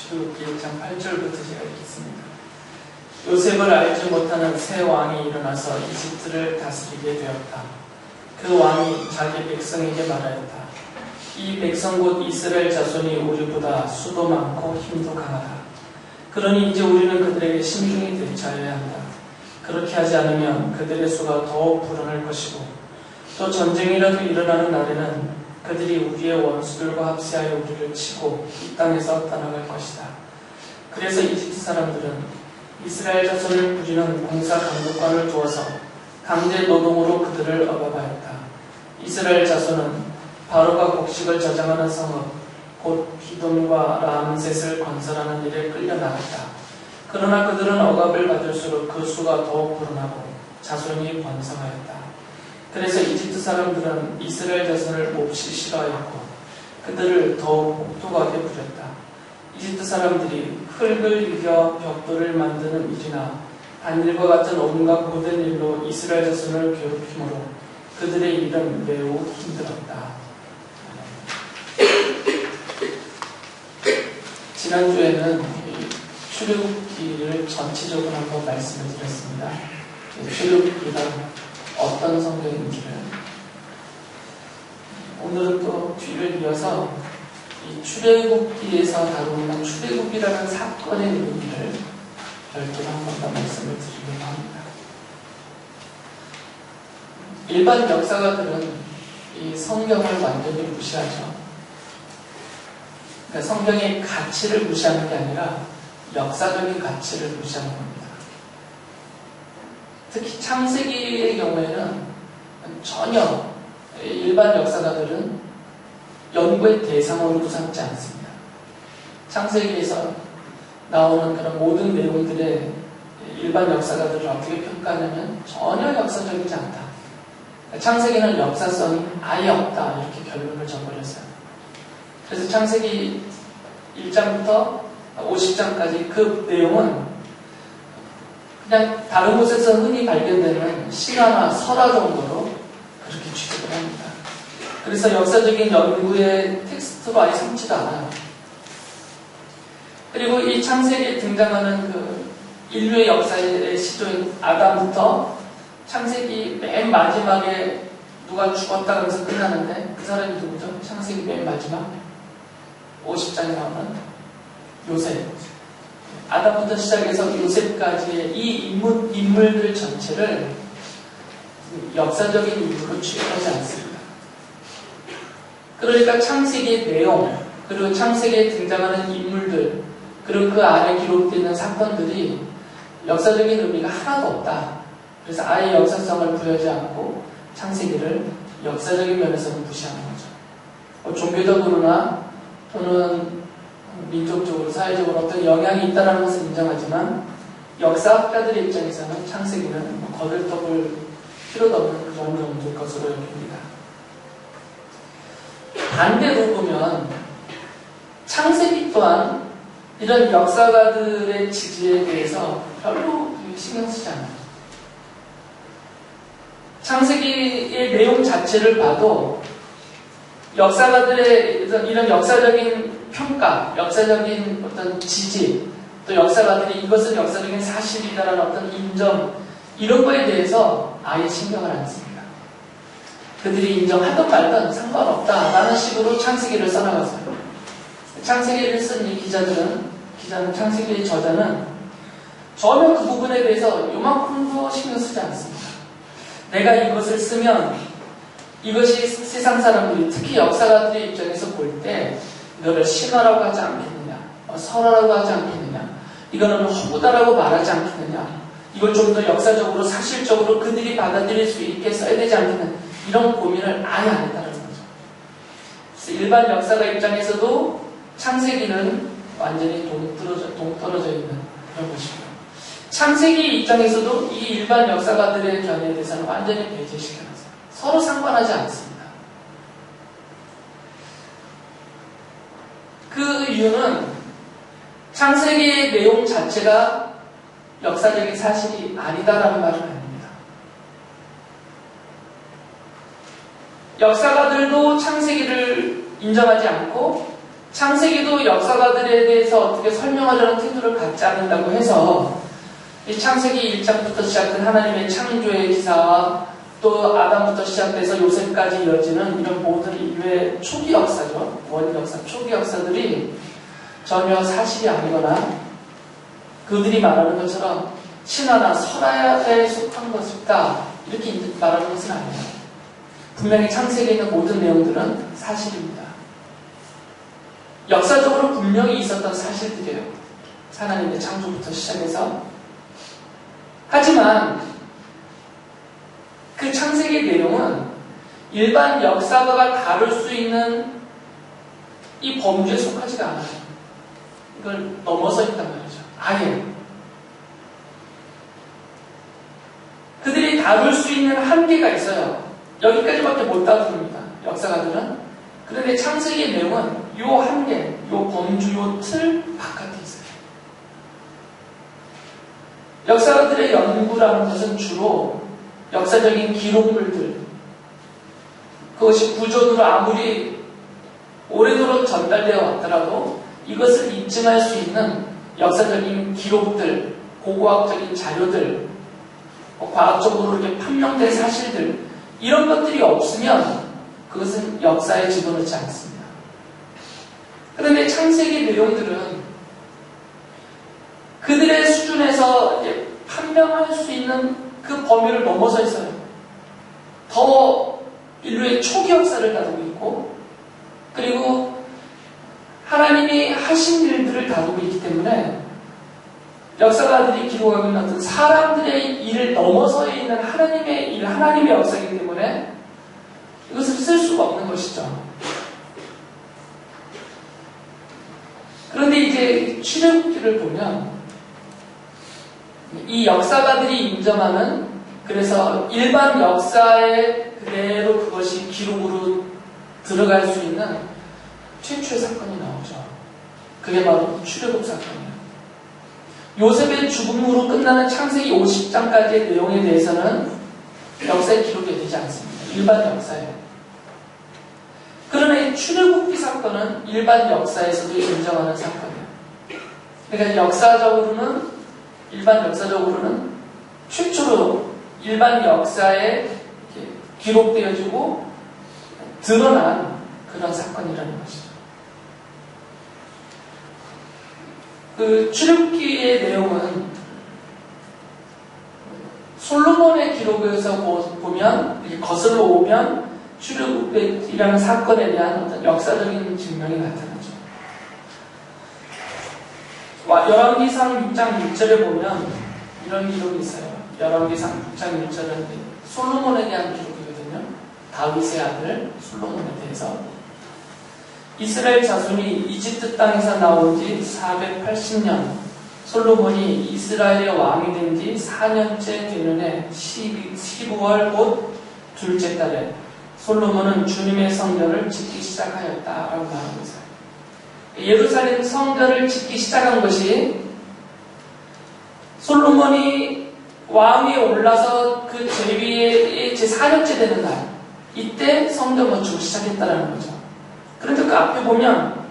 출애굽기 1장 8절부터 제가 읽겠습니다. 요셉을 알지 못하는 새 왕이 일어나서 이집트를 다스리게 되었다. 그 왕이 자기 백성에게 말하였다. 이 백성 곧 이스라엘 자손이 우리보다 수도 많고 힘도 강하다. 그러니 이제 우리는 그들에게 신중히 대처해야 한다. 그렇게 하지 않으면 그들의 수가 더욱 불어날 것이고 또 전쟁이라도 일어나는 날에는 그들이 우리의 원수들과 합세하여 우리를 치고 이 땅에서 떠나갈 것이다. 그래서 이집트 사람들은 이스라엘 자손을 부리는 공사 감독관을 두어서 강제 노동으로 그들을 업어바였다. 이스라엘 자손은 바로가 곡식을 저장하는 성읍 곧 기돔과 람셋을 건설하는 일에 끌려나갔다. 그러나 그들은 억압을 받을수록 그 수가 더욱 불어나고 자손이 번성하였다. 그래서 이집트 사람들은 이스라엘 자손을 몹시 싫어하였고 그들을 더욱 혹독하게 부렸다. 이집트 사람들이 흙을 이겨 벽돌을 만드는 일이나 단일과 같은 온갖 모든 일로 이스라엘 자손을 괴롭히므로 그들의 일은 매우 힘들었다. 지난주에는 출애굽기를 전체적으로 한번 말씀을 드렸습니다. 출애굽기가 어떤 성경인지를 오늘은 또 뒤를 이어서 이 출애굽기에서 다루는 출애굽이라는 사건의 의미를 별도로 한 번 더 말씀을 드리려고 합니다. 일반 역사가들은 이 성경을 완전히 무시하죠. 그러니까 성경의 가치를 무시하는 게 아니라 역사적인 가치를 무시하는 겁니다. 특히 창세기의 경우에는 전혀 일반 역사가들은 연구의 대상으로 삼지 않습니다. 창세기에서 나오는 그런 모든 내용들의 일반 역사가들을 어떻게 평가하냐면 전혀 역사적이지 않다. 창세기는 역사성이 아예 없다. 이렇게 결론을 적어버렸어요. 그래서 창세기 1장부터 50장까지 그 내용은 그냥 다른 곳에서 흔히 발견되는 신화나 설화 정도로 그렇게 취급을 합니다. 그래서 역사적인 연구의 텍스트로 아예 삼지도 않아요. 그리고 이 창세기에 등장하는 그 인류의 역사의 시조인 아담부터 창세기 맨 마지막에 누가 죽었다 그러면서 끝나는데 그 사람이 누구죠? 창세기 맨 마지막 50장에 나오는 요셉. 아담부터 시작해서 요셉까지의 이 인물들 전체를 역사적인 인물로 취급하지 않습니다. 그러니까 창세기의 내용, 그리고 창세기에 등장하는 인물들, 그리고 그 안에 기록되어 있는 사건들이 역사적인 의미가 하나도 없다. 그래서 아예 역사성을 부여하지 않고 창세기를 역사적인 면에서는 무시하는 거죠. 종교적으로나 또는 민족적으로, 사회적으로 어떤 영향이 있다는 것을 인정하지만 역사학자들의 입장에서는 창세기는 거들떠볼 필요도 없는 그런 정도의 것으로 여깁니다. 반대로 보면 창세기 또한 이런 역사가들의 지지에 대해서 별로 신경 쓰지 않아요. 창세기의 내용 자체를 봐도 역사가들의 이런 역사적인 평가, 역사적인 어떤 지지, 또 역사가들이 이것은 역사적인 사실이다라는 어떤 인정, 이런 거에 대해서 아예 신경을 안 씁니다. 그들이 인정하든 말든 상관없다라는 식으로 창세기를 써나갔어요. 창세기를 쓴 이 창세기의 저자는 전혀 그 부분에 대해서 요만큼도 신경 쓰지 않습니다. 내가 이것을 쓰면 이것이 세상 사람들이, 특히 역사가들의 입장에서 볼 때 이거를 신화라고 하지 않겠느냐, 설화라고 하지 않겠느냐, 이거는 허구다라고 말하지 않겠느냐, 이걸 좀 더 역사적으로 사실적으로 그들이 받아들일 수 있게 써야 되지 않겠느냐, 이런 고민을 아예 안 했다는 거죠. 그래서 일반 역사가 입장에서도 창세기는 완전히 동떨어져 있는 그런 것이고요. 창세기 입장에서도 이 일반 역사가들의 견해에 대해서는 완전히 배제시켜놨어요. 서로 상관하지 않습니다. 그 이유는 창세기의 내용 자체가 역사적인 사실이 아니다라는 말은 아닙니다. 역사가들도 창세기를 인정하지 않고 창세기도 역사가들에 대해서 어떻게 설명하려는 태도를 갖지 않는다고 해서 이 창세기 1장부터 시작된 하나님의 창조의 기사와 또 아담부터 시작돼서 요셉까지 이어지는 이런 모든 인류의 초기 역사죠. 원인 역사, 초기 역사들이 전혀 사실이 아니거나 그들이 말하는 것처럼 신화나 설화에 속한 것이다 이렇게 말하는 것은 아니에요. 분명히 창세기에 있는 모든 내용들은 사실입니다. 역사적으로 분명히 있었던 사실들이에요. 하나님의 창조부터 시작해서. 하지만 그 창세기 내용은 일반 역사가가 다룰 수 있는 이 범주에 속하지가 않아요. 이걸 넘어서 있단 말이죠. 아예. 그들이 다룰 수 있는 한계가 있어요. 여기까지밖에 못 다룹니다. 역사가들은. 그런데 창세기의 내용은 요 한계, 요 범주, 요 틀 바깥에 있어요. 역사가들의 연구라는 것은 주로 역사적인 기록물들, 그것이 구조로 아무리 오래도록 전달되어 왔더라도 이것을 입증할 수 있는 역사적인 기록들, 고고학적인 자료들, 과학적으로 이렇게 판명된 사실들, 이런 것들이 없으면 그것은 역사에 집어넣지 않습니다. 그런데 창세기 내용들은 그들의 수준에서 판명할 수 있는 그 범위를 넘어서 있어요. 더 인류의 초기 역사를 다루고 있고, 그리고 하나님이 하신 일들을 다루고 있기 때문에 역사가들이 기록하고 있는 어떤 사람들의 일을 넘어서 있는 하나님의 일, 하나님의 역사이기 때문에 이것을 쓸 수가 없는 것이죠. 그런데 이제 출애굽기를 보면 이 역사가들이 인정하는, 그래서 일반 역사에 그대로 그것이 기록으로 들어갈 수 있는 최초의 사건이 나오죠. 그게 바로 출애굽 사건이에요. 요셉의 죽음으로 끝나는 창세기 50장까지의 내용에 대해서는 역사에 기록이 되지 않습니다. 일반 역사예요. 그러나 이 출애굽기 사건은 일반 역사에서도 인정하는 사건이에요. 그러니까 일반 역사적으로는 최초로 일반 역사에 기록되어지고 드러난 그런 사건이라는 것이죠. 그 출애굽기의 내용은 솔로몬의 기록에서 보면, 거슬러 오면 출애굽이라는 사건에 대한 어떤 역사적인 증명이 나타나죠. 열왕기상 6장 6절에 보면 이런 기록이 있어요. 열왕기상 6장 6절은 솔로몬에 대한 기록이거든요. 다윗의 아들 솔로몬에 대해서. 이스라엘 자손이 이집트 땅에서 나온 지 480년, 솔로몬이 이스라엘의 왕이 된 지 4년째 되는 해 12월 곧 둘째 달에 솔로몬은 주님의 성전을 짓기 시작하였다라고 말하고 있어요. 예루살렘 성전을 짓기 시작한 것이 솔로몬이 왕위에 올라서 그 제위의 제 4년째 되는 날, 이때 성전 건축을 시작했다라는 거죠. 그런데 그 앞에 보면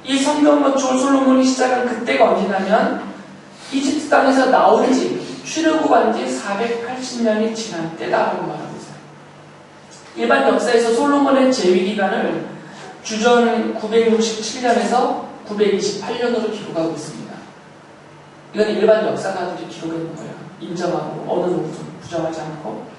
이 성전 건축을 솔로몬이 시작한 그때가 언제냐면 이집트 땅에서 나온 지, 출애굽한 지 480년이 지난 때다라고 말하고 있어요. 일반 역사에서 솔로몬의 제위 기간을 주전 967년에서 928년으로 기록하고 있습니다. 이건 일반 역사가들이 기록해놓은 거예요. 인정하고 어느 누구도 부정하지 않고.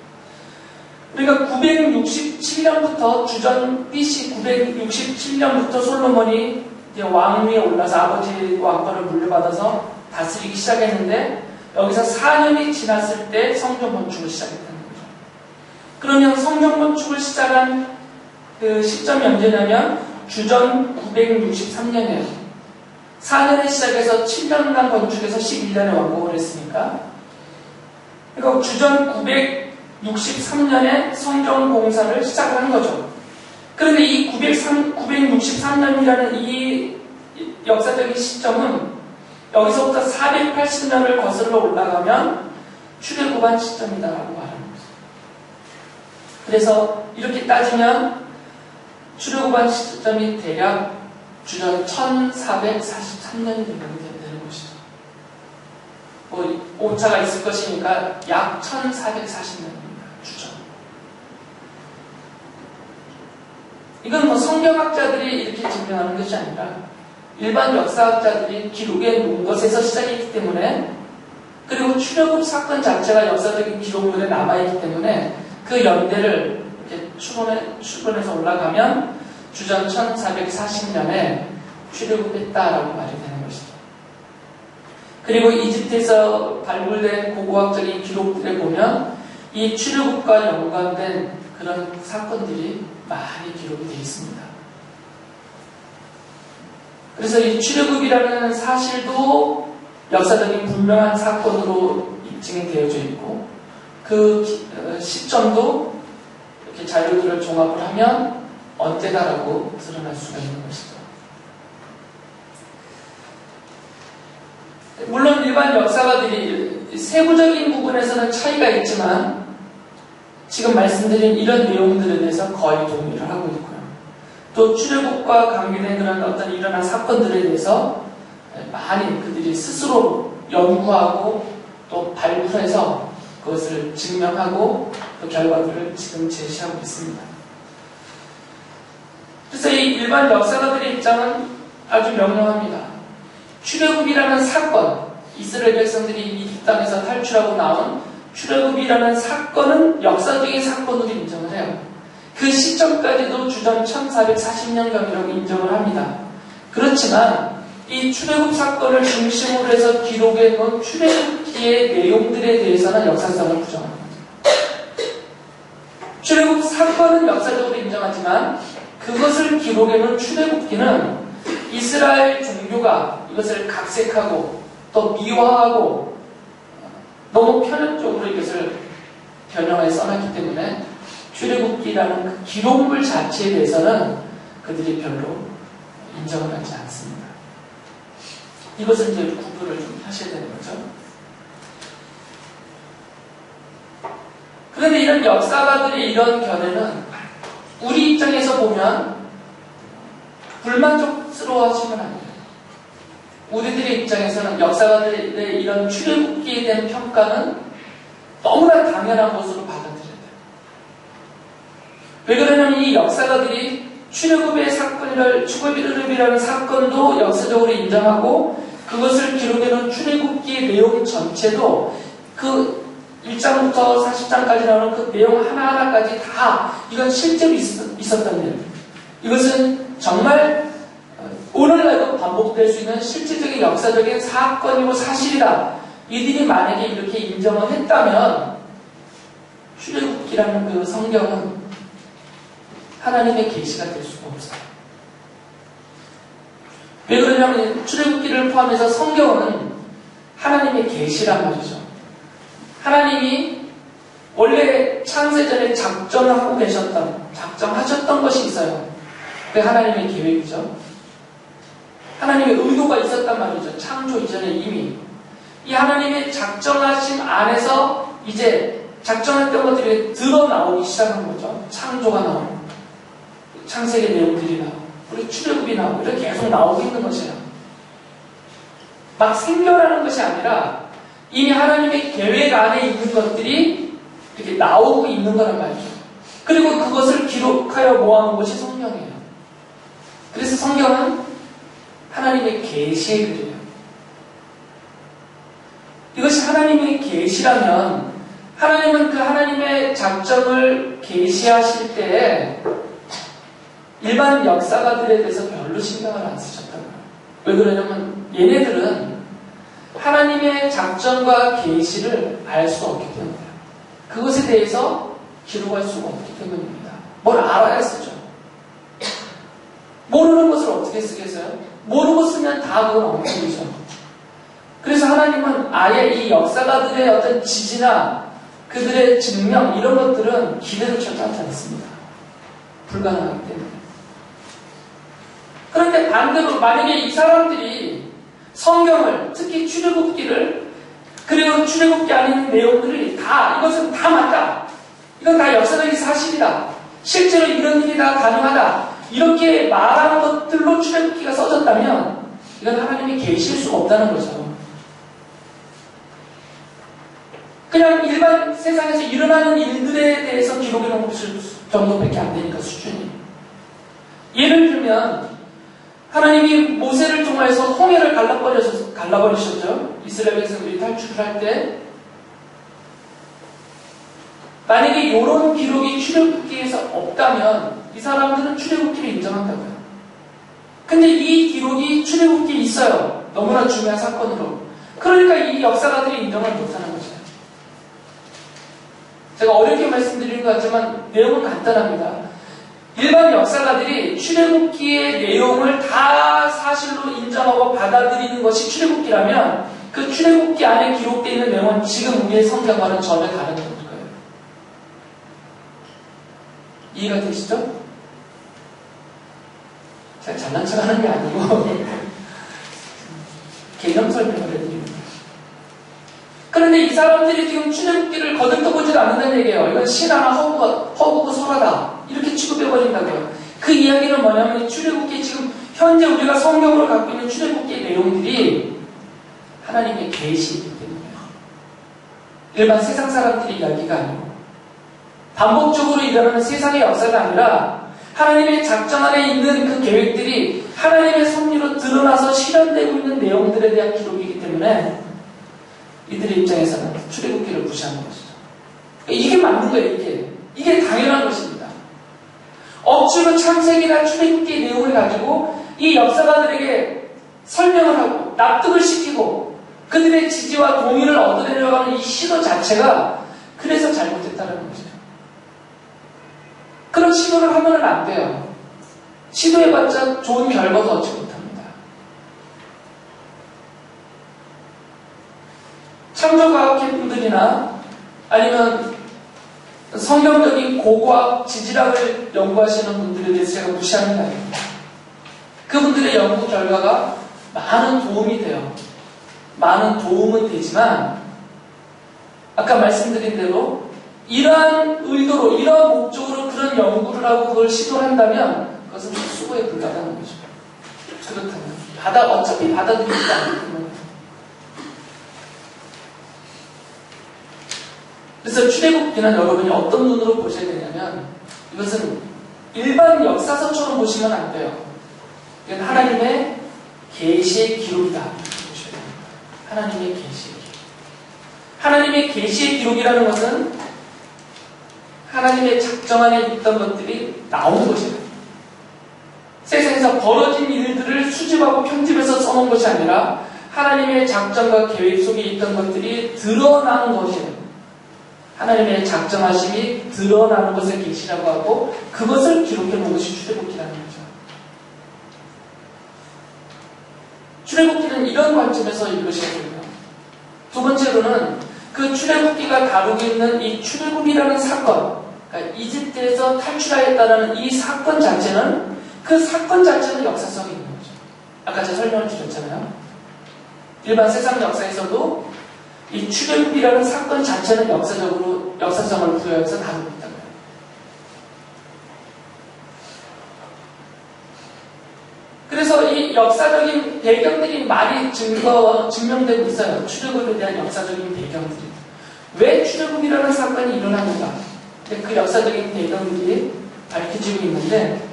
그러니까 967년부터 주전 BC 967년부터 솔로몬이 이제 왕위에 올라서 아버지 왕권을 물려받아서 다스리기 시작했는데 여기서 4년이 지났을 때 성전 건축을 시작했다는 거죠. 그러면 성전 건축을 시작한 그 시점이 언제냐면 주전 963년이에요. 4년에 시작해서 7년간 건축해서 11년에 완공을 했으니까, 그러니까 주전 963년에 성전 공사를 시작하는 거죠. 그런데 이 963년이라는 이 역사적인 시점은 여기서부터 480년을 거슬러 올라가면 출애굽한 시점이다라고 말합니다. 그래서 이렇게 따지면 출애굽한 시점이 대략 주전 1443년이 되는 것이죠. 오차가 있을 것이니까 약 1440년입니다. 주전. 이건 성경학자들이 이렇게 증명하는 것이 아니라 일반 역사학자들이 기록에 놓은 것에서 시작했기 때문에, 그리고 출애굽 사건 자체가 역사적인 기록물에 남아있기 때문에 그 연대를 이렇게 추론해서 올라가면 주전 1440년에 출애굽했다라고 말이 되는 것이죠. 그리고 이집트에서 발굴된 고고학적인 기록들에 보면 이 출애굽과 연관된 그런 사건들이 많이 기록이 되어 있습니다. 그래서 이 출애굽이라는 사실도 역사적인 분명한 사건으로 입증이 되어져 있고, 그 시점도 이렇게 자료들을 종합을 하면 언제다라고 드러날 수가 있는 것이죠. 물론 일반 역사가들이 세부적인 부분에서는 차이가 있지만 지금 말씀드린 이런 내용들에 대해서 거의 동의를 하고 있고요. 또 출애굽과 관계된 그런 어떤 일어난 사건들에 대해서 많이 그들이 스스로 연구하고 또 발굴해서 그것을 증명하고 그 결과들을 지금 제시하고 있습니다. 그래서 이 일반 역사가들의 입장은 아주 명료합니다. 출애굽이라는 사건, 이스라엘 백성들이 이 땅에서 탈출하고 나온 출애굽이라는 사건은 역사적인 사건으로 인정을 해요. 그 시점까지도 주전 1440년경이라고 인정을 합니다. 그렇지만 이 출애굽 사건을 중심으로 해서 기록해 놓은 출애굽기의 내용들에 대해서는 역사성을 부정합니다. 출애굽 사건은 역사적으로 인정하지만 그것을 기록해 놓은 출애굽기는 이스라엘 종교가 이것을 각색하고 또 미화하고 너무 편협적으로 이것을 변형해 써놨기 때문에 출애굽기라는 그 기록물 자체에 대해서는 그들이 별로 인정을 하지 않습니다. 이것을 이제 구분을 좀 하셔야 되는 거죠. 그런데 이런 역사가들의 이런 견해는 우리 입장에서 보면 불만족스러워 하시면 안 돼요. 우리들의 입장에서는 역사가들의 이런 출애굽기에 대한 평가는 너무나 당연한 것으로 받아들여야 돼요. 왜 그러냐면 이 역사가들이 출애굽의 사건이라는 출애굽이라는 사건도 역사적으로 인정하고 그것을 기록해놓은 출애굽기의 내용 전체도 그 1장부터 40장까지 나오는 그 내용 하나하나까지 다 이건 실제로 있었던 일. 이것은 정말 오늘날도 반복될 수 있는 실질적인 역사적인 사건이고 사실이다. 이들이 만약에 이렇게 인정을 했다면 출애굽기라는 그 성경은 하나님의 계시가 될 수가 없어요. 왜 그러냐면 출애굽기를 포함해서 성경은 하나님의 계시란 말이죠. 하나님이 원래 창세전에 작정하고 작정하셨던 것이 있어요. 그게 하나님의 계획이죠. 하나님의 의도가 있었단 말이죠. 창조 이전에 이미. 이 하나님의 작정하심 안에서 이제 작정했던 것들이 드러나오기 시작한 거죠. 창조가 나오고, 창세기 내용들이 나오고, 그리고 출애굽이 나오고, 이렇게 계속 나오고 있는 것이에요. 막 생겨나는 것이 아니라 이미 하나님의 계획 안에 있는 것들이 이렇게 나오고 있는 거란 말이죠. 그리고 그것을 기록하여 모아놓은 것이 성경이에요. 그래서 성경은 하나님의 계시의 글이에요. 이것이 하나님의 계시라면 하나님은 그 하나님의 작정을 계시하실 때에 일반 역사가들에 대해서 별로 신경을 안 쓰셨다는 거예요. 왜 그러냐면 얘네들은 하나님의 작정과 계시를 알 수 없기 때문이에요. 그것에 대해서 기록할 수가 없기 때문입니다. 뭘 알아야 쓰죠. 모르는 것을 어떻게 쓰겠어요? 모르고 쓰면 다 그건 엉뚱이죠. 그래서 하나님은 아예 이 역사가들의 어떤 지지나 그들의 증명 이런 것들은 기대도 절대 하지 않습니다. 불가능하기 때문에. 그런데 반대로 만약에 이 사람들이 성경을 특히 출애굽기를 그리고 출애굽기 안에 있는 내용들이 다 이것은 다 맞다. 이건 다 역사적인 사실이다. 실제로 이런 일이 다 가능하다. 이렇게 말한 것들로 출애굽기가 써졌다면 이건 하나님이 계실 수가 없다는 거죠. 그냥 일반 세상에서 일어나는 일들에 대해서 기록해 놓은 정도밖에 안 되니까 수준이. 예를 들면 하나님이 모세를 통해서 홍해를 갈라버리셨죠. 이스라엘 백성들이 탈출을 할 때 만약에 이런 기록이 출애굽기에서 없다면 이 사람들은 출애굽기를 인정한다고요. 근데 이 기록이 출애굽기에 있어요. 너무나 중요한 사건으로. 그러니까 이 역사가들이 인정을 못하는 거죠. 제가 어렵게 말씀드리는 것 같지만 내용은 간단합니다. 일반 역사가들이 출애굽기의 내용을 다 사실로 인정하고 받아들이는 것이 출애굽기라면 그 출애굽기 안에 기록되어 있는 내용은 지금 우리의 성경과는 전혀 다른 거예요. 이해가 되시죠? 제가 잘난 척하는 게 아니고 개념 설명을 해드립니다. 그런데 이 사람들이 지금 출애굽기를 거듭떠보지도 않는다는 얘기예요. 이건 신화나 허구고 설화다 이렇게 취급해버린다고요. 그 이야기는 뭐냐면 이 출애굽기 지금 현재 우리가 성경으로 갖고 있는 출애굽기의 내용들이 하나님의 계시이기 때문이에요. 일반 세상 사람들의 이야기가 아니고 반복적으로 일어나는 세상의 역사가 아니라 하나님의 작전 안에 있는 그 계획들이 하나님의 섭리로 드러나서 실현되고 있는 내용들에 대한 기록이기 때문에 이들의 입장에서는 출애굽기를 무시하는 것이죠. 이게 맞는 거예요. 이게 당연한 것입니다. 억지로 창세기나 출애굽기의 내용을 가지고 이 역사가들에게 설명을 하고 납득을 시키고 그들의 지지와 동의를 얻어내려고 하는 이 시도 자체가 그래서 잘못됐다는 거죠. 그런 시도를 하면 안 돼요. 시도해봤자 좋은 결과도 얻지 못합니다. 창조과학계 분들이나 아니면 성경적인 고고학 지질학을 연구하시는 분들에 대해서 제가 무시하는 게 아닙니다. 그분들의 연구 결과가 많은 도움이 돼요. 많은 도움은 되지만 아까 말씀드린 대로 이러한 의도로, 이러한 목적으로 그런 연구를 하고 그걸 시도를 한다면 그것은 수고에 불과하다는 거죠. 그렇다면 어차피 받아들이지 않기 때문에. 그래서 출애굽기는 여러분이 어떤 눈으로 보셔야 되냐면 이것은 일반 역사서처럼 보시면 안 돼요. 이건 하나님의 계시의 기록이다. 보셔야 됩니다. 하나님의 계시의 기록. 하나님의 계시의 기록이라는 것은 하나님의 작정 안에 있던 것들이 나온 것이에요. 세상에서 벌어진 일들을 수집하고 편집해서 써놓은 것이 아니라 하나님의 작정과 계획 속에 있던 것들이 드러나는 것이에요. 하나님의 작정하심이 드러나는 것을 계시라고 하고 그것을 기록해 놓은 것이 출애굽기라는 거죠. 출애굽기는 이런 관점에서 읽으셔야 돼요. 두 번째로는 그 출애굽기가 다루고 있는 이 출애굽이라는 사건, 그러니까 이집트에서 탈출하였다는 이 사건 자체는 그 사건 자체는 역사성이 있는 거죠. 아까 제가 설명을 드렸잖아요. 일반 세상 역사에서도 이 출애굽이라는 사건 자체는 역사성을 부여해서 다루고 있다고요. 그래서 이 역사적인 배경들이 많이 증명되고 있어요. 출애굽에 대한 역사적인 배경들이. 왜 출애굽이라는 사건이 일어나는가? 그 역사적인 배경들이 밝혀지고 있는데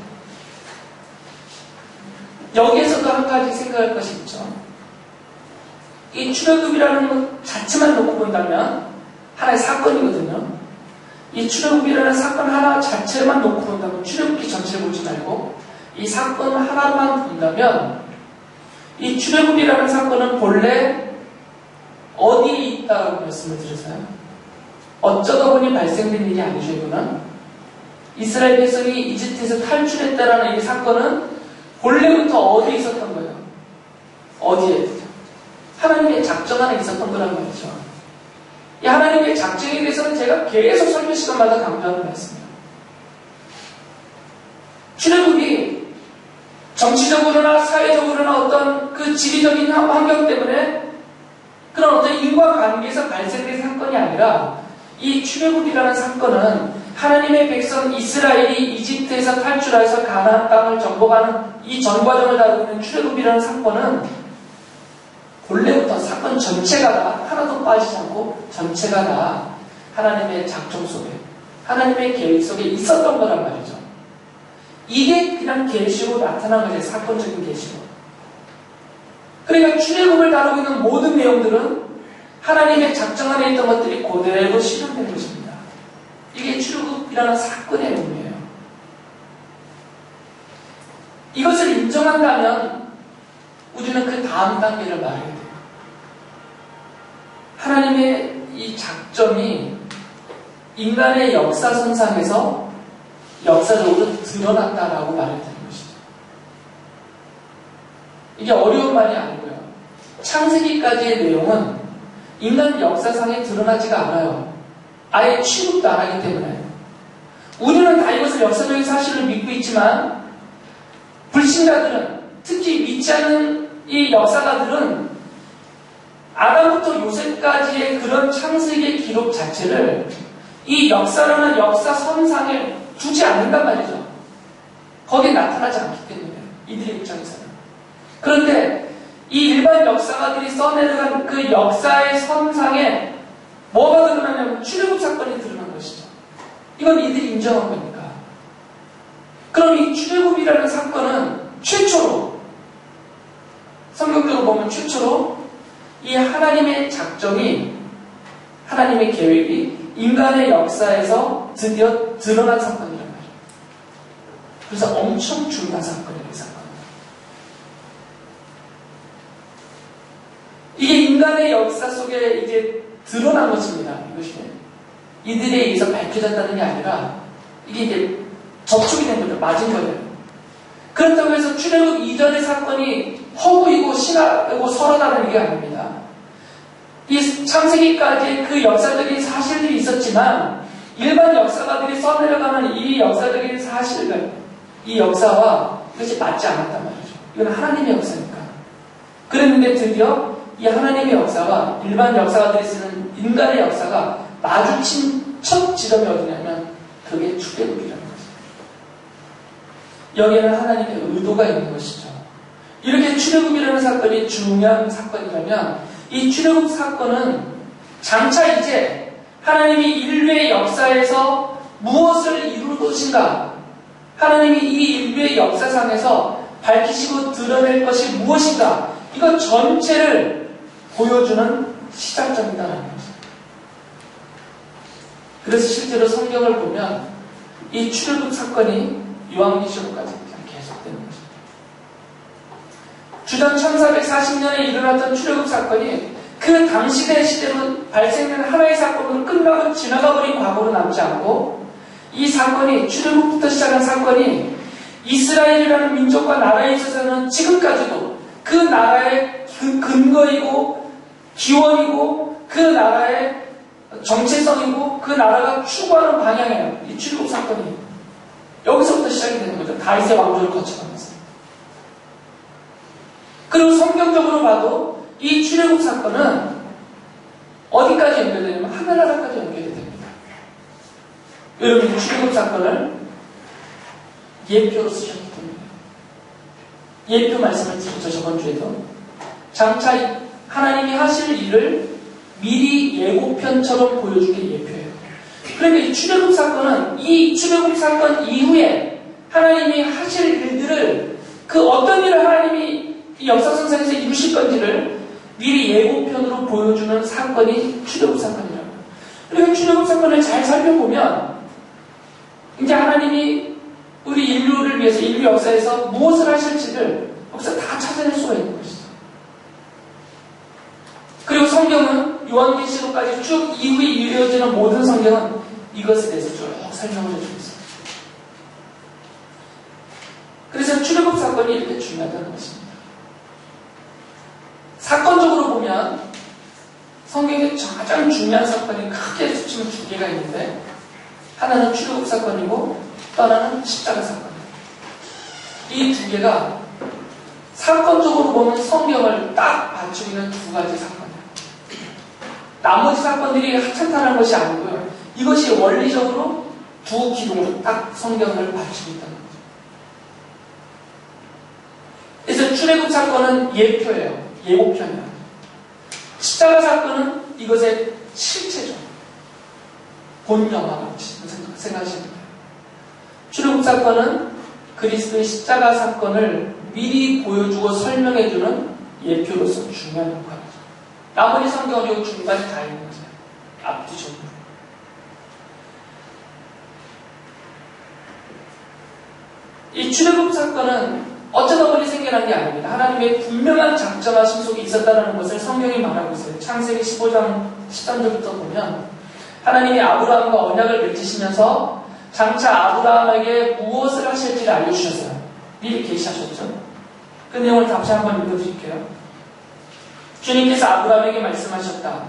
여기에서도 한 가지 생각할 것이 있죠. 이 출애굽이라는 것 자체만 놓고 본다면 하나의 사건이거든요. 이 출애굽이라는 사건 하나 자체만 놓고 본다면 출애굽기 전체를 보지 말고 이 사건 하나만 본다면 이 출애굽이라는 사건은 본래 어디에 있다고 말씀을 드렸어요? 어쩌다 보니 발생된 일이 아니죠. 이거는 이스라엘 백성이 이집트에서 탈출했다라는 이 사건은 본래부터 어디에 있었던 거예요? 어디에? 하나님의 작정 안에 있었던 거란 말이죠. 이 하나님의 작정에 대해서는 제가 계속 설교 시간마다 강조하는 말씀이에요. 출애굽이 정치적으로나 사회적으로나 어떤 그 지리적인 환경 때문에 그런 어떤 인과관계에서 발생된 사건이 아니라 이 출애굽이라는 사건은 하나님의 백성 이스라엘이 이집트에서 탈출해서 가나안 땅을 정복하는 이 전 과정을 다루고 있는 출애굽이라는 사건은 본래부터 사건 전체가 다 하나도 빠지지 않고 전체가 다 하나님의 작정 속에 하나님의 계획 속에 있었던 거란 말이죠. 이게 그냥 계시로 나타난 거죠. 사건적인 계시로. 그러니까 출애굽을 다루고 있는 모든 내용들은 하나님의 작정 안에 있던 것들이 그대로 실현된 것입니다. 이게 출애굽이라는 사건의 의미예요. 이것을 인정한다면 우리는 그 다음 단계를 말해야 돼요. 하나님의 이 작정이 인간의 역사선상에서 역사적으로 드러났다라고 말해야 되는 것이죠. 이게 어려운 말이 아니고요. 창세기까지의 내용은 인간 역사상에 드러나지가 않아요. 아예 취급도 안 하기 때문에. 우리는 다 이것을 역사적인 사실을 믿고 있지만 불신자들은, 특히 믿지 않는 이 역사가들은 아담부터 요셉까지의 그런 창세기의 기록 자체를 이 역사라는 역사 선상에 두지 않는단 말이죠. 거기에 나타나지 않기 때문에 이들의 입장에서는. 그런데 이 일반 역사가들이 써내려간 그 역사의 선상에 뭐가 드러나냐면 출애굽 사건이 드러난 것이죠. 이건 이들이 인정한 거니까. 그럼 이 출애굽이라는 사건은 최초로, 성경적으로 보면 최초로 이 하나님의 작정이, 하나님의 계획이 인간의 역사에서 드디어 드러난 사건이란 말이에요. 그래서 엄청 중요한 사건이에요, 이 사건. 이게 인간의 역사 속에 이제 드러난 것입니다. 이것이 이들에 의해서 밝혀졌다는 게 아니라 이게 이제 접촉이 된 거죠. 맞은 거예요. 그렇다고 해서 출애굽 이전의 사건이 허구이고 신화이고 서로 다른 게 아닙니다. 이 창세기까지 그 역사적인 사실들이 있었지만 일반 역사가들이 써내려가는 이 역사적인 사실들, 이 역사와 이것이 맞지 않았단 말이죠. 이건 하나님의 역사니까. 그랬는데 드디어 이 하나님의 역사와 일반 역사가들이 쓰는 인간의 역사가 마주친 첫 지점이 어디냐면 그게 출애굽이라는 거죠. 여기에는 하나님의 의도가 있는 것이죠. 이렇게 출애굽이라는 사건이 중요한 사건이라면 이 출애굽 사건은 장차 이제 하나님이 인류의 역사에서 무엇을 이룰 것인가, 하나님이 이 인류의 역사상에서 밝히시고 드러낼 것이 무엇인가, 이것 전체를 보여주는 시작점이다라는 거죠. 그래서 실제로 성경을 보면 이 출애굽 사건이 요한계시록까지 계속되는 거죠. 주전 1440년에 일어났던 출애굽 사건이 그 당시의 시대로 발생된 하나의 사건으로 끝나고 지나가버린 과거로 남지 않고, 이 사건이, 출애굽부터 시작한 사건이 이스라엘이라는 민족과 나라에 있어서는 지금까지도 그 나라의 그 근거이고 기원이고 그 나라의 정체성이고 그 나라가 추구하는 방향이에요. 이 출애굽 사건이 여기서부터 시작이 되는 거죠. 다윗의 왕조를 거쳐가면서. 그리고 성경적으로 봐도 이 출애굽 사건은 어디까지 연결되냐면 하늘나라까지 연결이 됩니다. 여러분, 이 출애굽 사건을 예표로 쓰셨기 때문에 예표 말씀을 드렸죠. 저번 주에도 장차 하나님이 하실 일을 미리 예고편처럼 보여주기 예표예요. 그러니까 이 출애굽 사건은 이 출애굽 사건 이후에 하나님이 하실 일들을, 그 어떤 일을 하나님이 이 역사선상에서 이루실 건지를 미리 예고편으로 보여주는 사건이 출애굽 사건이라고. 그리고 출애굽 사건을 잘 살펴보면 이제 하나님이 우리 인류를 위해서 인류 역사에서 무엇을 하실지를 여기서 다 찾아낼 수가 있는 것이죠. 그리고 성경은 요한계시록까지 쭉 이후에 이루어지는 모든 성경은 이것에 대해서 쭉 설명을 해주고 있습니다. 그래서 출애굽 사건이 이렇게 중요하다는 것입니다. 사건적으로 보면 성경에 가장 중요한 사건이 크게 치면 두 개가 있는데, 하나는 출애굽 사건이고 또 하나는 십자가 사건이에요. 이 두 개가 사건적으로 보면 성경을 딱 받치고 있는 두 가지 사건이에요. 나머지 사건들이 하찮다는 것이 아니고요. 이것이 원리적으로 두 기둥으로 딱 성경을 받치고 있다는 거죠. 그래서 출애굽 사건은 예표예요. 예고편이에요. 십자가 사건은 이것의 실체죠. 본영화라고 생각하시면 돼요. 출애굽 사건은 그리스도의 십자가 사건을 미리 보여주고 설명해주는 예표로서 중요한 역할이죠. 나머지 성경은 이 중간에 다 있는 거죠. 앞뒤적으로. 이 출애굽 사건은 어쩌다 보니 생겨난 게 아닙니다. 하나님의 분명한 작정하심 속에 있었다는 것을 성경이 말하고 있어요. 창세기 15장 13절부터 보면 하나님이 아브라함과 언약을 맺으시면서 장차 아브라함에게 무엇을 하실지를 알려주셨어요. 미리 계시하셨죠. 그 내용을 다시 한번 읽어드릴게요. 주님께서 아브라함에게 말씀하셨다.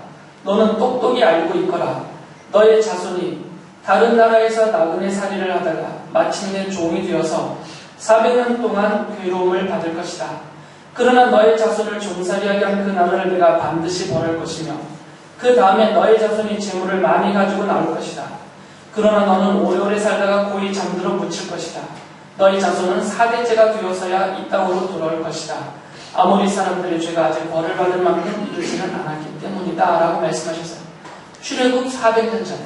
너는 똑똑히 알고 있거라. 너의 자손이 다른 나라에서 나그네 살이를 하다가 마침내 종이 되어서 400년 동안 괴로움을 받을 것이다. 그러나 너의 자손을 종살이하게 한 그 나라를 내가 반드시 벌할 것이며 그 다음에 너의 자손이 재물을 많이 가지고 나올 것이다. 그러나 너는 오래오래 살다가 고이 잠들어 묻힐 것이다. 너희 자손은 4대째가 되어서야 이 땅으로 돌아올 것이다. 아모리 사람들의 죄가 아직 벌을 받을 만큼 이르지는 않았기 때문이다. 라고 말씀하셨어요. 출애굽 400년 전에.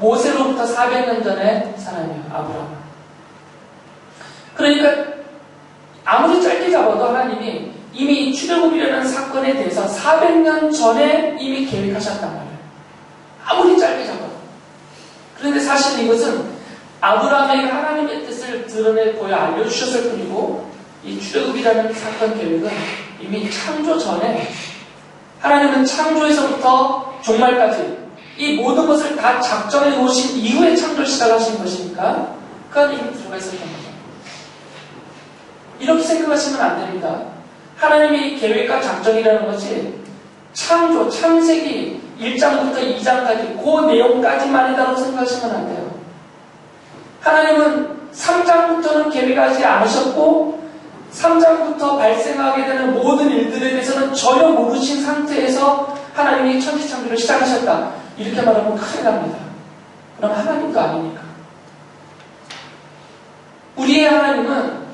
모세로부터 400년 전에 사람이에요. 아브라함. 그러니까 아무리 짧게 잡아도 하나님이 이미 출애굽이라는 사건에 대해서 400년 전에 이미 계획하셨단 말이에요. 아무리 짧게 잡아도. 그런데 사실 이것은 아브라함에게 하나님의 뜻을 드러내 보여 알려주셨을 뿐이고 이 출애굽이라는 사건 계획은 이미 창조 전에 하나님은 창조에서부터 종말까지 이 모든 것을 다 작정해 놓으신 이후에 창조를 시작하신 것이니까 그 안에 이미 들어가 있었던 거죠. 이렇게 생각하시면 안 됩니다. 하나님의 계획과 작정이라는 것이 창조, 창세기 1장부터 2장까지 그 내용까지만이라고 생각하시면 안 돼요. 하나님은 3장부터는 계획하지 않으셨고 3장부터 발생하게 되는 모든 일들에 대해서는 전혀 모르신 상태에서 하나님이 천지창조를 시작하셨다. 이렇게 말하면 큰일 납니다. 그럼 하나님도 아니니까. 우리의 하나님은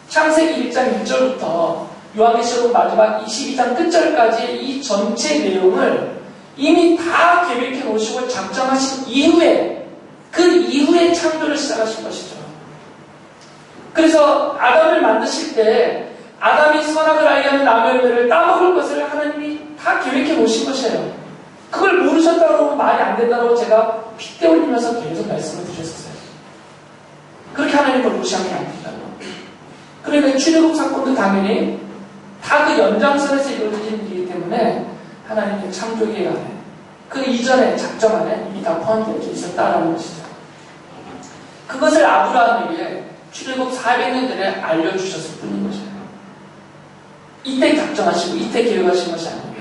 창세기 1장 1절부터 요한계시록 마지막 22장 끝절까지 이 전체 내용을 이미 다 계획해 놓으시고 작정하신 이후에 그 이후에 창조를 시작하신 것이죠. 그래서 아담을 만드실 때 아담이 선악을 알게 하는 나무의 열매를 따먹을 것을 하나님이 다 계획해 놓으신 것이에요. 그걸 모르셨다고 말이 안 된다고 제가 핏대 올리면서 계속 말씀을 드렸었어요. 그렇게 하나님을 무시하면 안 된다고. 그러니까 출애굽 사건도 당연히 다 그 연장선에서 이루어진 일이기 때문에 하나님의 창조 계획 안에 그 이전의 작정 안에 이미 다 포함되어 있었다라는 것이죠. 그것을 아브라함에게 출애굽 400년 전에 알려주셨을 뿐인 것이에요. 이때 작정하시고 이때 계획하신 것이 아니에요.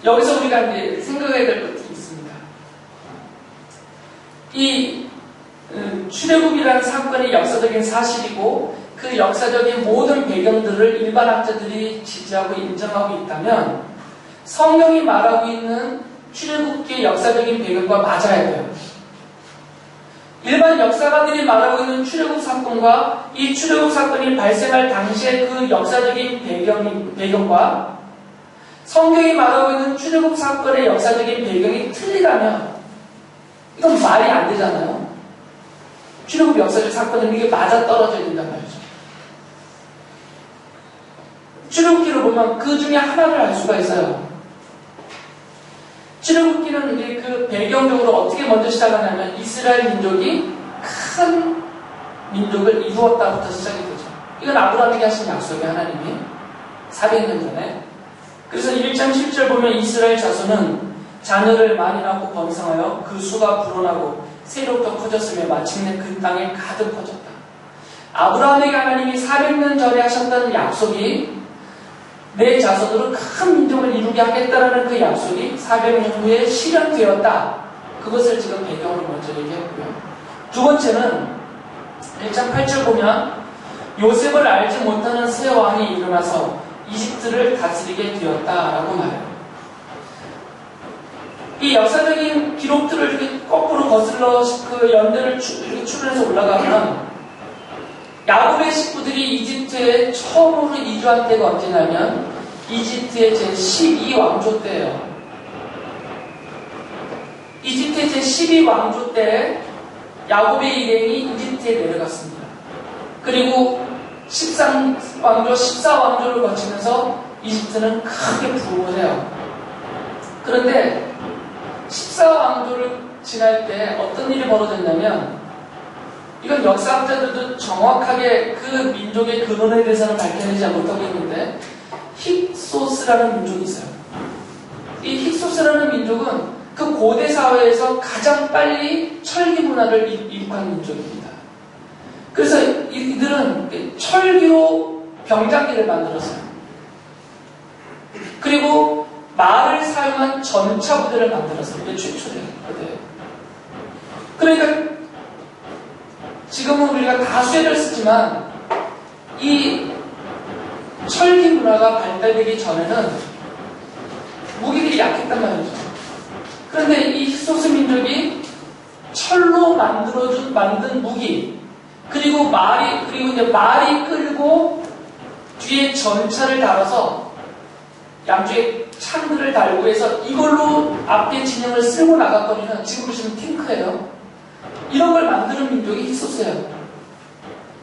여기서 우리가 이제 생각해야 될 것들이 있습니다. 이 출애굽이라는 사건이 역사적인 사실이고 그 역사적인 모든 배경들을 일반 학자들이 지지하고 인정하고 있다면 성경이 말하고 있는 출애굽기의 역사적인 배경과 맞아야 돼요. 일반 역사가들이 말하고 있는 출애굽 사건과 이 출애굽 사건이 발생할 당시의 그 역사적인 배경과 성경이 말하고 있는 출애굽 사건의 역사적인 배경이 틀리다면 이건 말이 안 되잖아요. 출애굽 역사적 사건은 이게 맞아 떨어져야 된단 말이죠. 출애굽기를 보면 그 중에 하나를 알 수가 있어요. 출애굽기는 그 배경적으로 어떻게 먼저 시작하냐면 이스라엘 민족이 큰 민족을 이루었다부터 시작이 되죠. 이건 아브라함에게 하신 약속이 하나님이 400년 전에. 그래서 1장 10절 보면 이스라엘 자손은 자녀를 많이 낳고 번성하여 그 수가 불어나고 세력도 커졌으며 마침내 그 땅에 가득 퍼졌다. 아브라함에게 하나님이 400년 전에 하셨다는 약속이 내 자손으로 큰 민족을 이루게 하겠다라는 그 약속이 400년 후에 실현되었다. 그것을 지금 배경으로 먼저 얘기했고요. 두 번째는 1장 8절 보면 요셉을 알지 못하는 새 왕이 일어나서 이집트를 다스리게 되었다라고 말해요. 이 역사적인 기록들을 이렇게 거꾸로 거슬러 그 연대를 이렇게 추론해서 올라가면 야곱의 식구들이 이집트에 처음으로 이주한 때가 언제냐면 이집트의 제12왕조 때예요. 이집트의 제12왕조 때 야곱의 일행이 이집트에 내려갔습니다. 그리고 13왕조, 14왕조를 거치면서 이집트는 크게 부흥을 해요. 그런데 14왕조를 지날 때 어떤 일이 벌어졌냐면 이건 역사학자들도 정확하게 그 민족의 근원에 대해서는 밝혀내지 못하고 있는데 힉소스라는 민족이 있어요. 이 힉소스라는 민족은 그 고대 사회에서 가장 빨리 철기 문화를 이룩한 민족입니다. 그래서 이들은 철기로 병장기를 만들었어요. 그리고 말을 사용한 전차 부대를 만들었어요. 이게 최초예요. 그러니까 지금은 우리가 다 쇠를 쓰지만 이 철기 문화가 발달되기 전에는 무기들이 약했단 말이죠. 그런데 이 힉소스 민족이 철로 만든 무기, 그리고 말이 끌고 뒤에 전차를 달아서 양쪽에 창들을 달고 해서 이걸로 앞에 진영을 쓸고 나갔거든요. 지금 보시면 탱크예요. 이런 걸 만드는 민족이 힉소스예요.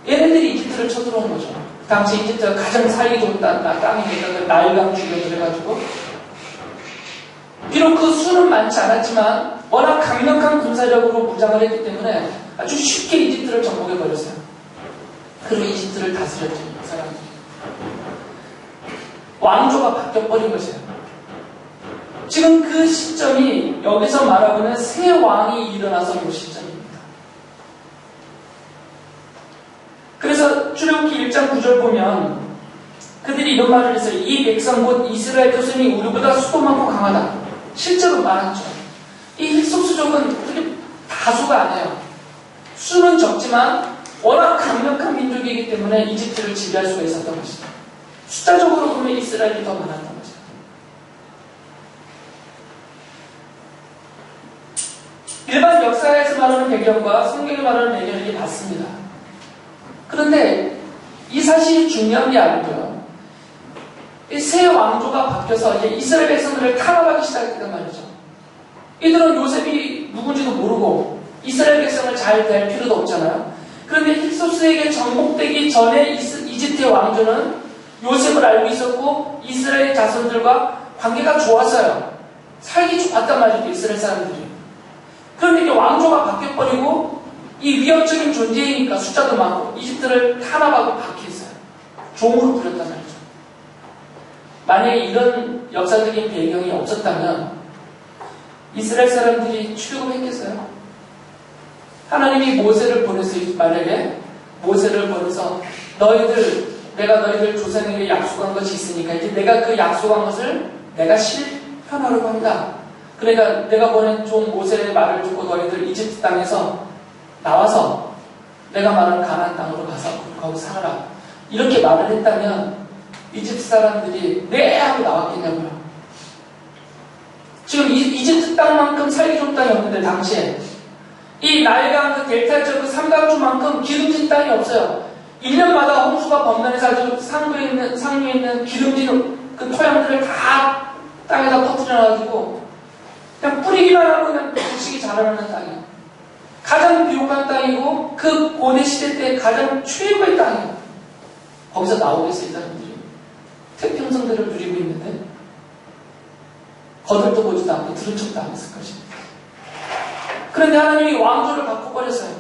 얘네들이 이집트를 쳐들어온 거죠. 당시 이집트가 가장 살기 좋은 땅이니까 그 나일강 주변을 해가지고 비록 그 수는 많지 않았지만 워낙 강력한 군사력으로 무장을 했기 때문에 아주 쉽게 이집트를 정복해버렸어요. 그리고 이집트를 다스렸죠. 이 사람들이. 왕조가 바뀌어버린 것이에요. 지금 그 시점이 여기서 말하고는 새 왕이 일어나서 이 시점입니다. 그래서 출애굽기 1장 9절 보면 그들이 이런 말을 했어요. 이 백성 곧 이스라엘 자손이 우리보다 수도 많고 강하다. 실제로 말했죠. 이 힉소스족은 그렇게 다수가 아니에요. 수는 적지만 워낙 강력한 민족이기 때문에 이집트를 지배할 수가 있었던 것이죠. 숫자적으로 보면 이스라엘이 더 많았던 거죠. 일반 역사에서 말하는 배경과 성경이 말하는 배경이 맞습니다. 그런데 이 사실이 중요한 게 아니고요. 이 새 왕조가 바뀌어서 이제 이스라엘 백성들을 탄압하기 시작했단 말이죠. 이들은 요셉이 누군지도 모르고 이스라엘 백성을 잘 될 필요도 없잖아요. 그런데 힉소스에게 정복되기 전에 이집트의 왕조는 요셉을 알고 있었고 이스라엘 자손들과 관계가 좋았어요. 살기 좋았단 말이죠. 이스라엘 사람들이. 그런데 이게 왕조가 바뀌어버리고 이 위협적인 존재이니까 숫자도 많고 이집트를 탄압하고 박해했어요. 종으로 부렸단 말이죠. 만약에 이런 역사적인 배경이 없었다면 이스라엘 사람들이 출애굽했겠어요? 하나님이 모세를 보냈어요. 만약에 모세를 보내서 내가 너희들 조상에게 약속한 것이 있으니까 이제 내가 그 약속한 것을 내가 실현하려고 한다. 그러니까 내가 보낸 종 모세의 말을 듣고 너희들 이집트 땅에서 나와서 내가 말하는 가나안 땅으로 가서 거기 살아라. 이렇게 말을 했다면 이집트 사람들이 네 하고 나왔겠냐고요. 지금 이집트 땅만큼 살기 좋은 땅이 없는데 당시에 이 나일강 그 델타 지역 그 삼각주만큼 기름진 땅이 없어요. 1년마다 홍수가 범람해서 아주 상류에 있는 기름진 그 토양들을 다 땅에다 퍼뜨려가지고 그냥 뿌리기만 하고 그냥 곡식이 자라나는 땅이에요. 가장 비옥한 땅이고 그 고대 시대 때 가장 최고의 땅이에요. 거기서 나오겠어요, 이 사람들이. 태평성대를 누리고 있는데 거들떠 보지도 않고 들은 척도 안 했을 것입니다. 그런데 하나님이 왕조를 바꿔버렸어요.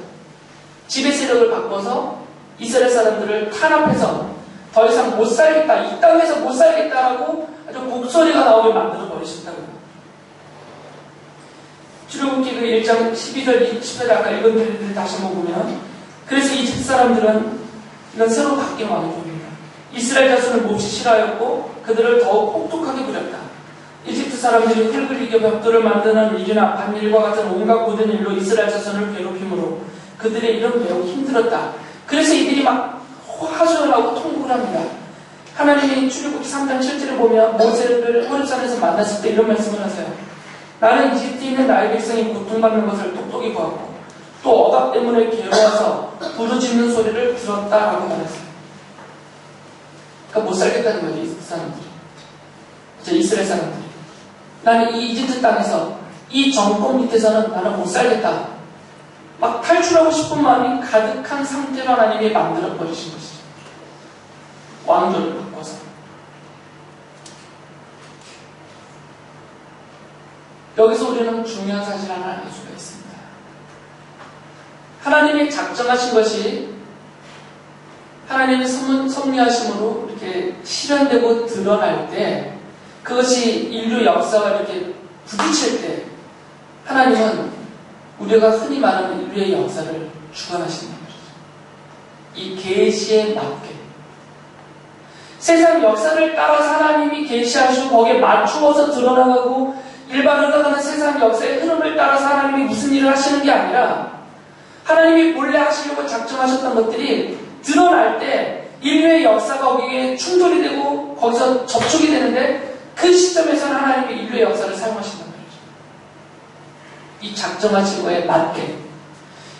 지배 세력을 바꿔서 이스라엘 사람들을 탄압해서 더 이상 못 살겠다, 이 땅에서 못 살겠다라고 아주 목소리가 나오게 만들어 버리셨다고요. 출애굽기 그 1장 12절, 20절 아까 읽은 글들 다시 한번 보면 그래서 이집트 사람들은 이건 새로 바뀐 왕조입니다. 이스라엘 자손을 몹시 싫어하였고 그들을 더욱 혹독하게 부렸다. 이집트 사람들이 흙을 이겨 벽돌을 만드는 일이나 반일과 같은 온갖 고된 일로 이스라엘 자손을 괴롭힘으로 그들의 일은 매우 힘들었다. 그래서 이들이 막 하소연하고 통곡을 합니다. 하나님이 출애굽기 3장 7절에 보면 모세를 호렙산에서 만났을 때 이런 말씀을 하세요. 나는 이집트에 있는 나의 백성이 고통받는 것을 똑똑히 보았고 또 억압 때문에 괴로워서 부르짖는 소리를 들었다라고 말했어요. 그러니까 못 살겠다는 거죠, 이집트 사람들이. 이스라엘 사람들이. 나는 이 이집트 땅에서 이 정권 밑에서는 나는 못 살겠다. 막 탈출하고 싶은 마음이 가득한 상태로 하나님이 만들어버리신 것이죠. 왕조를 바꿔서. 여기서 우리는 중요한 사실 하나 알 수가 있습니다. 하나님이 작정하신 것이 하나님의 섭리하심으로 이렇게 실현되고 드러날 때 그것이 인류 역사와 이렇게 부딪힐 때 하나님은 우리가 흔히 말하는 인류의 역사를 주관하시는 거죠. 이 계시에 맞게 세상 역사를 따라서 하나님이 계시하시고 거기에 맞추어서 드러나가고 일반 흘러가는 세상 역사의 흐름을 따라서 하나님이 무슨 일을 하시는 게 아니라 하나님이 본래 하시려고 작정하셨던 것들이 드러날 때 인류의 역사가 거기에 충돌이 되고 거기서 접촉이 되는데 그 시점에서는 하나님이 인류의 역사를 사용하신다는 거죠. 이 작정하신 거에 맞게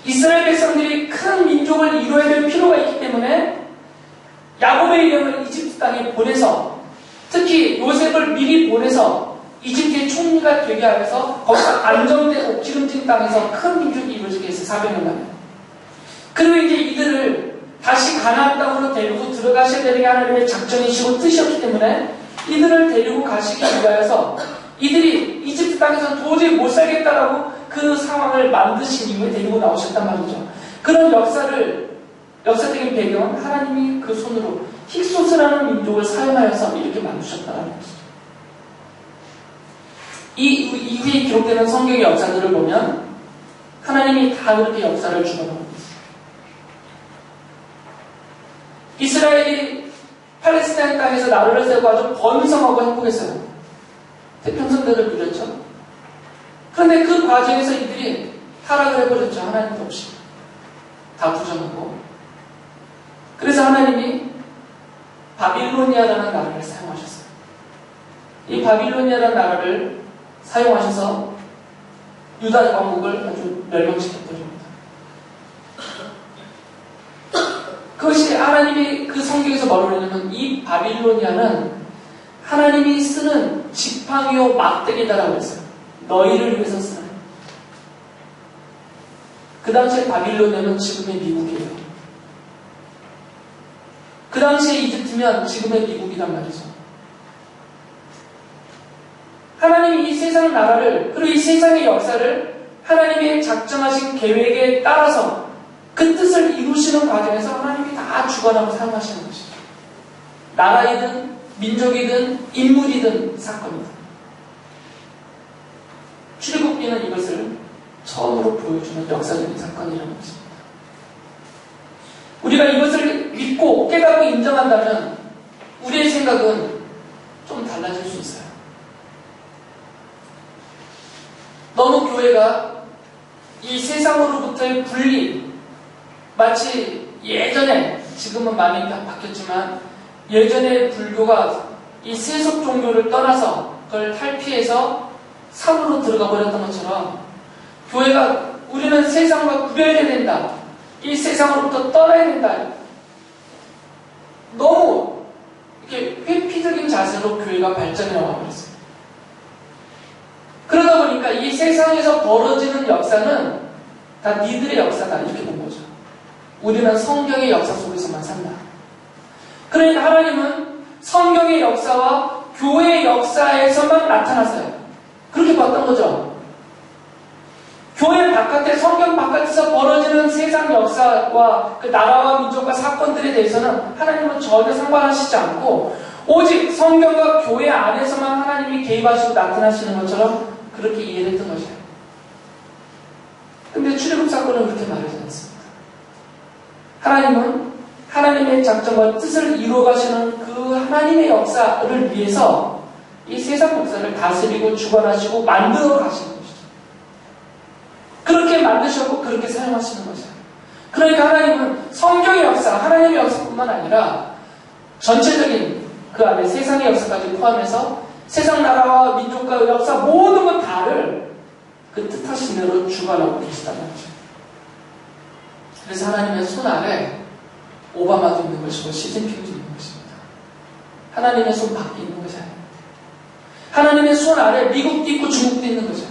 이스라엘 백성들이 큰 민족을 이루어야 될 필요가 있기 때문에 야곱의 이름을 이집트 땅에 보내서 특히 요셉을 미리 보내서 이집트의 총리가 되게 하면서 거기서 안정되고 기름진 땅에서 큰 민족이 이루어지게 했어요. 400년 만에. 그리고 이제 이들을 다시 가나안 땅으로 데리고 들어가셔야 되는 게 하나님의 작정이시고 뜻이었기 때문에 이들을 데리고 가시기 위하여서 이들이 이집트 땅에서 도저히 못 살겠다라고 그 상황을 만드신 이후에 데리고 나오셨단 말이죠. 그런 역사적인 배경은 하나님이 그 손으로 힉소스라는 민족을 사용하여서 이렇게 만드셨다는 것이죠. 이 이후에 기록되는 성경의 역사들을 보면 하나님이 다 그렇게 역사를 주관하고 있어요. 이스라엘이 팔레스타인 땅에서 나라를 세우고 아주 번성하고 행복했어요. 태평성대를 누렸죠. 그런데 그 과정에서 이들이 타락을 해버렸죠. 하나님도 없이. 다 부정하고. 그래서 하나님이 바빌로니아라는 나라를 사용하셨어요. 이 바빌로니아라는 나라를 사용하셔서 유다 왕국을 아주 멸망시켜버립니다. 그것이 하나님이 그 성경에서 뭐라고 그러냐면 이 바빌로니아는 하나님이 쓰는 지팡이요 막대기다라고 했어요. 너희를 위해서 쓰는. 그 당시에 바빌로니아는 지금의 미국이에요. 그 당시에 이집트면 지금의 미국이란 말이죠. 하나님이 이 세상 나라를 그리고 이 세상의 역사를 하나님의 작정하신 계획에 따라서 그 뜻을 이루시는 과정에서 하나님이 다 주관하고 사용하시는 것이죠. 나라이든 민족이든 인물이든 사건이든 출애굽기는 이것을 처음으로 보여주는 역사적인 사건이라는 것입니다. 우리가 이것을 믿고 깨닫고 인정한다면 우리의 생각은 좀 달라질 수 있어요. 너무 교회가 이 세상으로부터의 분리, 마치 예전에, 지금은 많이 바뀌었지만 예전에 불교가 이 세속 종교를 떠나서 그걸 탈피해서 산으로 들어가 버렸던 것처럼 교회가 우리는 세상과 구별해야 된다. 이 세상으로부터 떠나야 된다. 너무 이렇게 회피적인 자세로 교회가 발전해 와버렸어요. 그러다 보니까 이 세상에서 벌어지는 역사는 다 니들의 역사다 이렇게 본 거죠. 우리는 성경의 역사 속에서만 산다. 그러니까 하나님은 성경의 역사와 교회의 역사에서만 나타나서요. 그렇게 봤던 거죠. 교회 바깥에 성경 바깥에서 벌어지는 세상 역사와 그 나라와 민족과 사건들에 대해서는 하나님은 전혀 상관하시지 않고 오직 성경과 교회 안에서만 하나님이 개입하시고 나타나시는 것처럼 그렇게 이해했던 것이에요. 근데 출애굽 사건은 그렇게 말하지 않습니다. 하나님은 하나님의 작정과 뜻을 이루어가시는 그 하나님의 역사를 위해서 이 세상 역사를 다스리고 주관하시고 만들어 가시는 것이죠. 그렇게 만드셨고 그렇게 사용하시는 것이죠. 그러니까 하나님은 성경의 역사, 하나님의 역사뿐만 아니라 전체적인 그 안에 세상의 역사까지 포함해서 세상 나라와 민족과 역사 모든 것 다를 그 뜻하신 대로 주관하고 계시다는 거죠. 그래서 하나님의 손 아래 오바마도 있는 것이고 시진핑도 있는 것입니다. 하나님의 손 밖에 있는 것이 아닙니다. 하나님의 손 아래 미국도 있고 중국도 있는 거죠.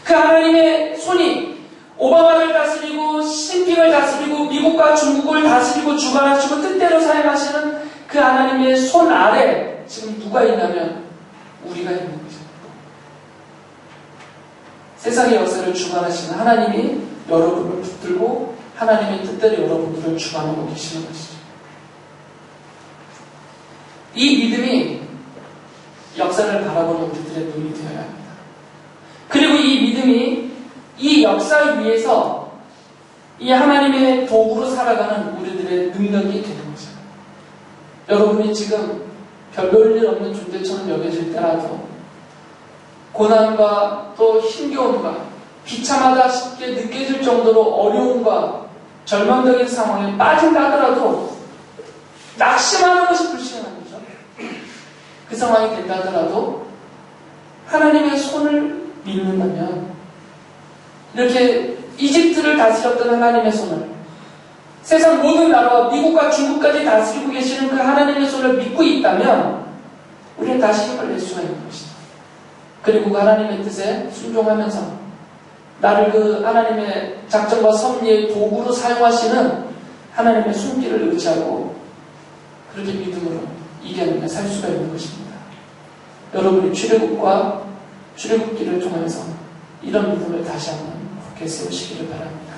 그 하나님의 손이 오바마를 다스리고 시진핑을 다스리고 미국과 중국을 다스리고 주관하시고 뜻대로 사용하시는 그 하나님의 손 아래 지금 누가 있냐면 우리가 있는 거죠. 세상의 역사를 주관하시는 하나님이 여러분을 붙들고 하나님의 뜻대로 여러분들을 주관하고 계시는 것이죠. 이 믿음이 역사를 바라보는 우리들의 눈이 되어야 합니다. 그리고 이 믿음이 이 역사 위에서 이 하나님의 도구로 살아가는 우리들의 능력이 되는 거죠. 여러분이 지금 별 볼 일 없는 존재처럼 여겨질 때라도 고난과 또 힘겨움과 비참하다 싶게 느껴질 정도로 어려움과 절망적인 상황에 빠진다 하더라도 낙심하는 것이 불신한 거죠. 그 상황이 된다 하더라도 하나님의 손을 믿는다면 이렇게 이집트를 다스렸던 하나님의 손을 세상 모든 나라와 미국과 중국까지 다스리고 계시는 그 하나님의 손을 믿고 있다면 우리는 다시 힘을 낼 수가 있는 것이다. 그리고 그 하나님의 뜻에 순종하면서 나를 그 하나님의 작정과 섭리의 도구로 사용하시는 하나님의 손길을 의지하고 그렇게 믿음으로 이겨내며 살 수가 있는 것입니다. 여러분이 출애굽과 출애굽기를 통해서 이런 믿음을 다시 한번 굳게 세우시기를 바랍니다.